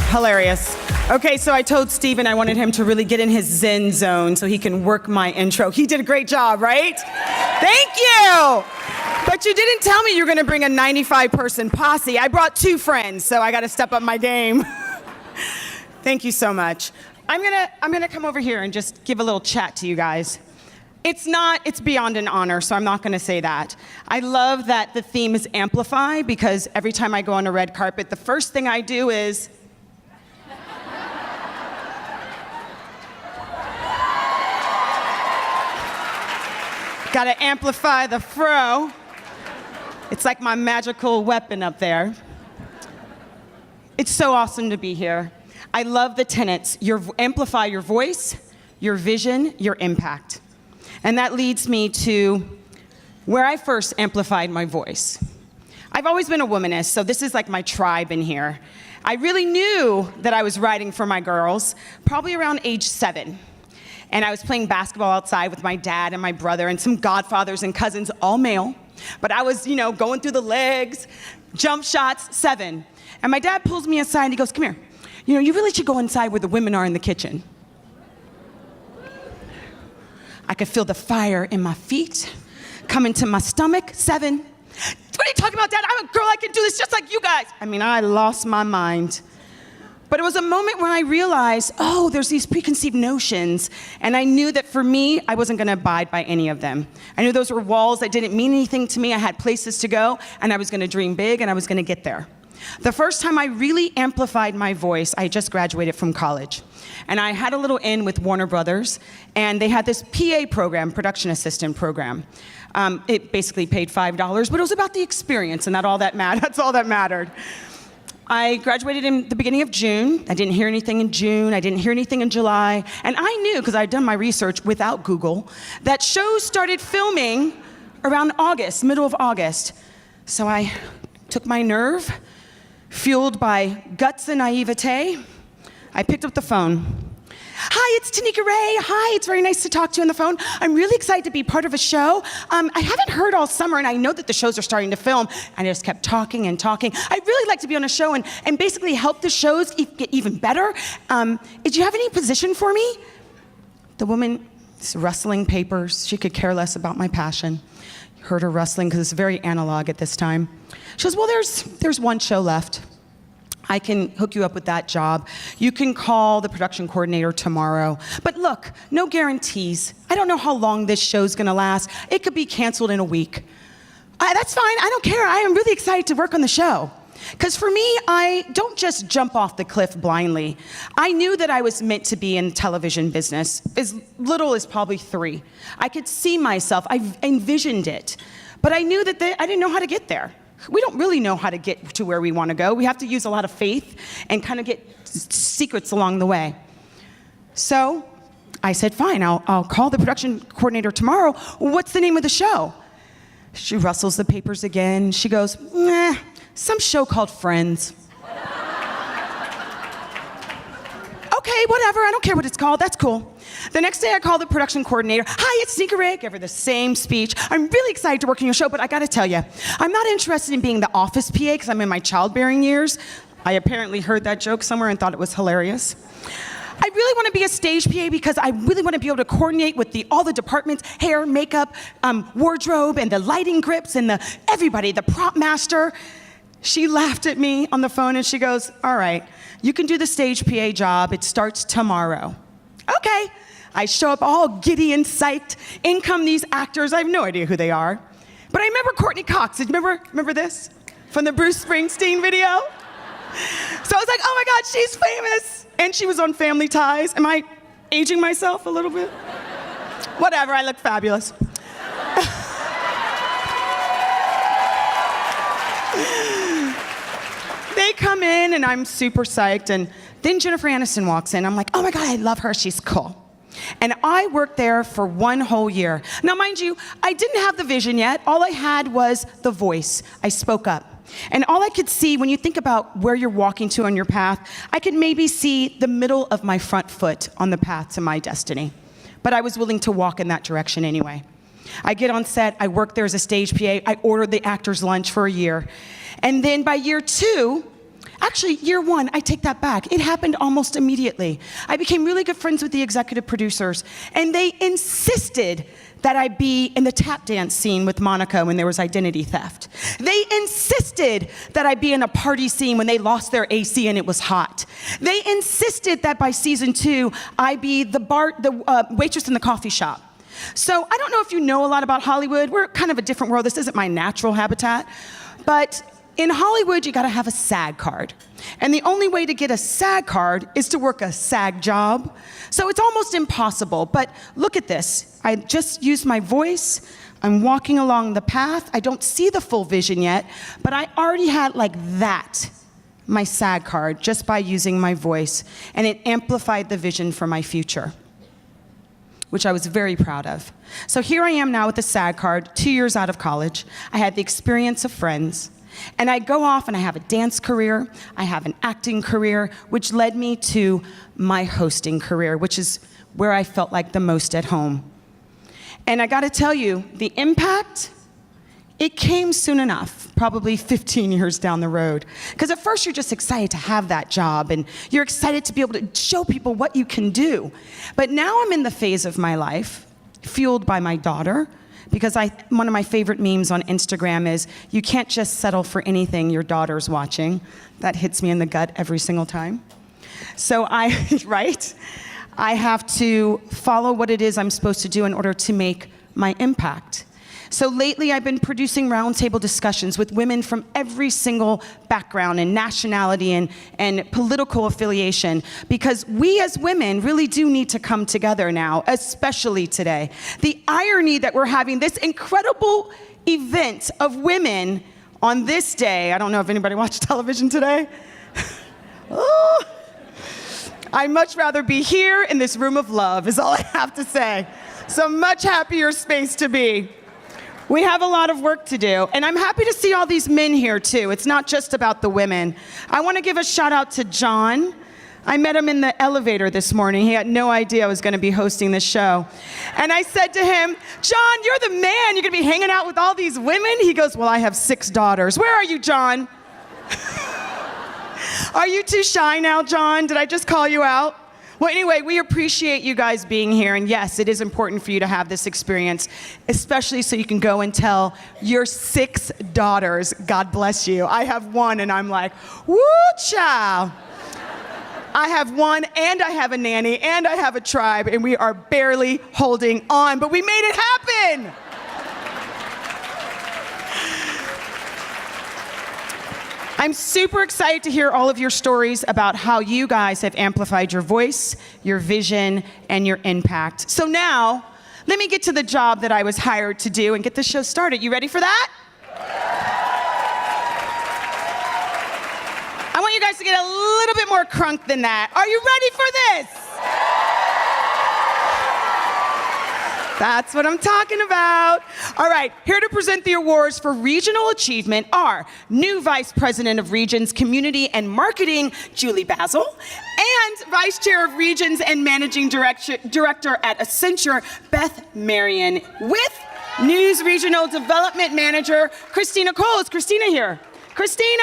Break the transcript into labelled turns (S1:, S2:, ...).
S1: Hilarious. Okay, so I told Steven I wanted him to really get in his Zen zone so he can work my intro. He did a great job, right? Thank you. But you didn't tell me you were gonna bring a 95-person posse. I brought 2 friends, so I gotta step up my game. Thank you so much. I'm gonna come over here and just give a little chat to you guys. It's beyond an honor, so I'm not gonna say that. I love that the theme is amplify, because every time I go on a red carpet, the first thing I do is gotta amplify the fro. It's like my magical weapon up there. It's so awesome to be here. I love the tenets. Amplify your voice, your vision, your impact. And that leads me to where I first amplified my voice. I've always been a womanist, so this is like my tribe in here. I really knew that I was writing for my girls probably around age 7. And I was playing basketball outside with my dad and my brother and some godfathers and cousins, all male. But I was, going through the legs, jump shots, 7. And my dad pulls me aside and he goes, come here. You really should go inside where the women are in the kitchen. I could feel the fire in my feet, coming to my stomach, 7. What are you talking about, Dad? I'm a girl, I can do this just like you guys. I lost my mind. But it was a moment when I realized, oh, there's these preconceived notions, and I knew that for me, I wasn't gonna abide by any of them. I knew those were walls that didn't mean anything to me. I had places to go, and I was gonna dream big, and I was gonna get there. The first time I really amplified my voice, I just graduated from college. And I had a little in with Warner Brothers, and they had this PA program, production assistant program. It basically paid $5, but it was about the experience, and that's all that mattered. I graduated in the beginning of June. I didn't hear anything in June. I didn't hear anything in July. And I knew, because I'd done my research without Google, that shows started filming around August, middle of August. So I took my nerve, fueled by guts and naivete. I picked up the phone. Hi, it's Tanika Ray. Hi, it's very nice to talk to you on the phone. I'm really excited to be part of a show. I haven't heard all summer, and I know that the shows are starting to film. And I just kept talking and talking. I'd really like to be on a show and basically help the shows get even better. Did you have any position for me? The woman is rustling papers. She could care less about my passion. Heard her rustling because it's very analog at this time. She goes, well, there's one show left. I can hook you up with that job. You can call the production coordinator tomorrow. But look, no guarantees. I don't know how long this show's gonna last. It could be canceled in a week. That's fine, I don't care. I am really excited to work on the show. Because for me, I don't just jump off the cliff blindly. I knew that I was meant to be in television business, as little as probably 3. I could see myself, I envisioned it. But I knew that I didn't know how to get there. We don't really know how to get to where we want to go. We have to use a lot of faith and kind of get secrets along the way. So I said, fine, I'll call the production coordinator tomorrow. What's the name of the show? She rustles the papers again. She goes, some show called Friends. Okay, whatever, I don't care what it's called, that's cool. The next day I called the production coordinator. Hi, it's Tanika Ray. Give her the same speech. I'm really excited to work on your show, but I gotta tell you, I'm not interested in being the office PA because I'm in my childbearing years. I apparently heard that joke somewhere and thought it was hilarious. I really want to be a stage PA because I really want to be able to coordinate with all the departments, hair, makeup, wardrobe, and the lighting grips, and everybody, the prop master. She laughed at me on the phone and she goes, all right, you can do the stage PA job. It starts tomorrow. Okay. I show up all giddy and psyched. In come these actors. I have no idea who they are. But I remember Courtney Cox. Remember this? From the Bruce Springsteen video? So I was like, oh my God, she's famous. And she was on Family Ties. Am I aging myself a little bit? Whatever, I look fabulous. They come in and I'm super psyched, and then Jennifer Aniston walks in. I'm like, oh my God, I love her, she's cool. And I worked there for 1 whole year. Now mind you, I didn't have the vision yet. All I had was the voice. I spoke up. And all I could see, when you think about where you're walking to on your path, I could maybe see the middle of my front foot on the path to my destiny. But I was willing to walk in that direction anyway. I get on set, I work there as a stage PA, I ordered the actors lunch for a year. And then by year 2, Actually, year one, I take that back. It happened almost immediately. I became really good friends with the executive producers, and they insisted that I be in the tap dance scene with Monica when there was identity theft. They insisted that I be in a party scene when they lost their AC and it was hot. They insisted that by season 2, I be the waitress in the coffee shop. So I don't know if you know a lot about Hollywood. We're kind of a different world. This isn't my natural habitat. But in Hollywood, you gotta have a SAG card. And the only way to get a SAG card is to work a SAG job. So it's almost impossible, but look at this. I just used my voice. I'm walking along the path. I don't see the full vision yet, but I already had like that, my SAG card, just by using my voice. And it amplified the vision for my future, which I was very proud of. So here I am now with a SAG card, 2 years out of college. I had the experience of friends. And I go off and I have a dance career, I have an acting career, which led me to my hosting career, which is where I felt like the most at home. And I gotta tell you, the impact, it came soon enough, probably 15 years down the road. Because at first you're just excited to have that job and you're excited to be able to show people what you can do. But now I'm in the phase of my life, fueled by my daughter, because one of my favorite memes on Instagram is, you can't just settle for anything your daughter's watching. That hits me in the gut every single time. So right? I have to follow what it is I'm supposed to do in order to make my impact. So lately I've been producing roundtable discussions with women from every single background and nationality and political affiliation, because we as women really do need to come together now, especially today. The irony that we're having this incredible event of women on this day. I don't know if anybody watched television today. Oh, I'd much rather be here in this room of love is all I have to say. So much happier space to be. We have a lot of work to do, and I'm happy to see all these men here too. It's not just about the women. I want to give a shout out to John. I met him in the elevator this morning. He had no idea I was going to be hosting this show. And I said to him, John, you're the man. You're going to be hanging out with all these women? He goes, well, I have 6 daughters. Where are you, John? Are you too shy now, John? Did I just call you out? Well, anyway, we appreciate you guys being here, and yes, it is important for you to have this experience, especially so you can go and tell your 6 daughters, God bless you. I have 1, and I'm like, woo, child. I have 1, and I have a nanny, and I have a tribe, and we are barely holding on, but we made it happen. I'm super excited to hear all of your stories about how you guys have amplified your voice, your vision, and your impact. So now, let me get to the job that I was hired to do and get the show started. You ready for that? I want you guys to get a little bit more crunk than that. Are you ready for this? That's what I'm talking about. All right, here to present the awards for regional achievement are new Vice President of Regions, Community and Marketing, Julie Basil, and Vice Chair of Regions and Managing Director at Accenture, Beth Marion, with News Regional Development Manager, Christina Cole. Is Christina here? Christina!